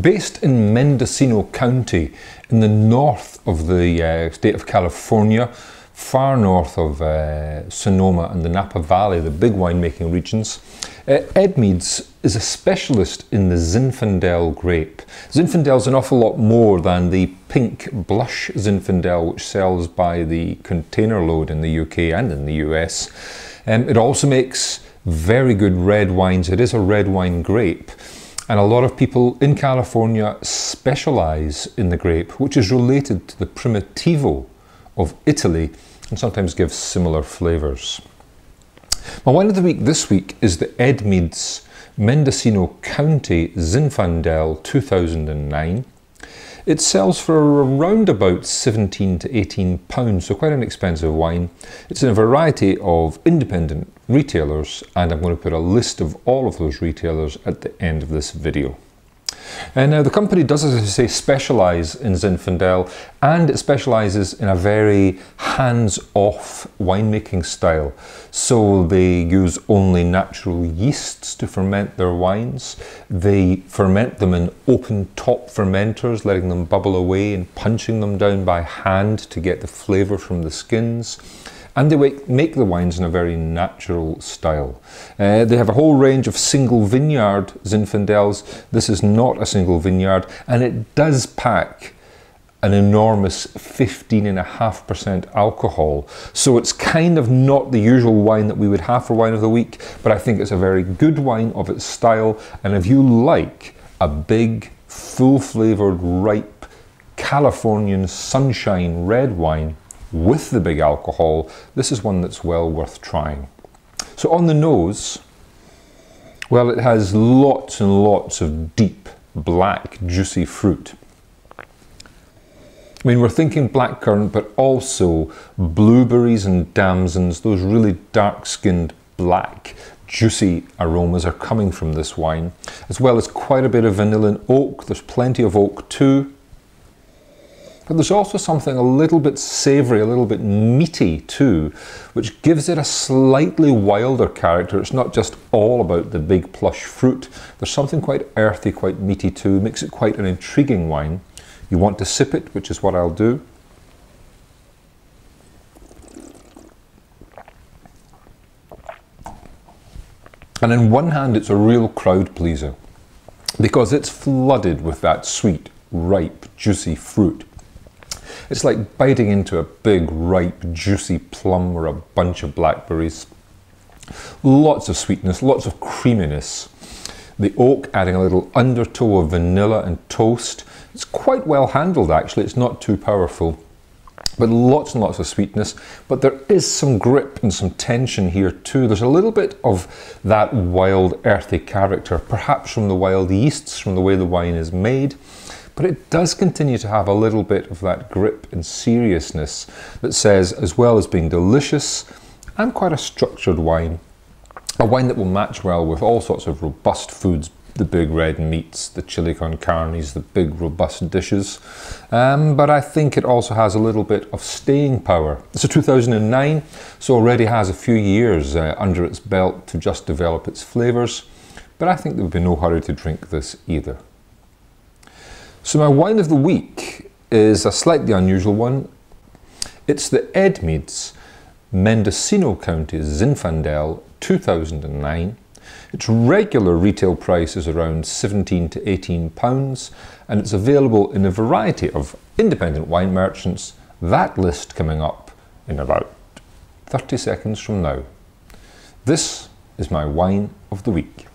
Based in Mendocino County in the north of the state of California, far north of Sonoma and the Napa Valley, the big winemaking regions, Edmeades is a specialist in the Zinfandel grape. Zinfandel is an awful lot more than the pink blush Zinfandel which sells by the container load in the UK and in the US. It also makes very good red wines. It is a red wine grape. And a lot of people in California specialise in the grape, which is related to the Primitivo of Italy and sometimes gives similar flavours. My wine of the week this week is the Edmeades Mendocino County Zinfandel 2009. It sells for around about 17 to 18 pounds, so quite an expensive wine. It's in a variety of independent retailers, and I'm going to put a list of all of those retailers at the end of this video. And now the company does, as I say, specialise in Zinfandel, and it specialises in a very hands-off winemaking style. So they use only natural yeasts to ferment their wines. They ferment them in open-top fermenters, letting them bubble away and punching them down by hand to get the flavour from the skins. And they make the wines in a very natural style. They have a whole range of single vineyard Zinfandels. This is not a single vineyard, and it does pack an enormous 15.5% alcohol. So it's kind of not the usual wine that we would have for wine of the week, but I think it's a very good wine of its style. And if you like a big, full-flavoured, ripe, Californian sunshine red wine, with the big alcohol, this is one that's well worth trying. So on the nose, well, it has lots and lots of deep, black, juicy fruit. I mean, we're thinking blackcurrant, but also blueberries and damsons. Those really dark-skinned, black, juicy aromas are coming from this wine, as well as quite a bit of vanilla and oak. There's plenty of oak too. But there's also something a little bit savoury, a little bit meaty too, which gives it a slightly wilder character. It's not just all about the big plush fruit. There's something quite earthy, quite meaty too, makes it quite an intriguing wine. You want to sip it, which is what I'll do. And in one hand, it's a real crowd pleaser because it's flooded with that sweet, ripe, juicy fruit. It's like biting into a big, ripe, juicy plum or a bunch of blackberries. Lots of sweetness, lots of creaminess. The oak adding a little undertow of vanilla and toast. It's quite well handled actually, it's not too powerful. But lots and lots of sweetness. But there is some grip and some tension here too. There's a little bit of that wild, earthy character, perhaps from the wild yeasts, from the way the wine is made. But it does continue to have a little bit of that grip and seriousness that says, as well as being delicious and quite a structured wine, a wine that will match well with all sorts of robust foods, the big red meats, the chili con carnes, the big robust dishes. But I think it also has a little bit of staying power. It's a 2009, so already has a few years under its belt to just develop its flavours. But I think there would be no hurry to drink this either. So my wine of the week is a slightly unusual one. It's the Edmeades Mendocino County Zinfandel 2009. Its regular retail price is around 17 to 18 pounds, and it's available in a variety of independent wine merchants. That list coming up in about 30 seconds from now. This is my wine of the week.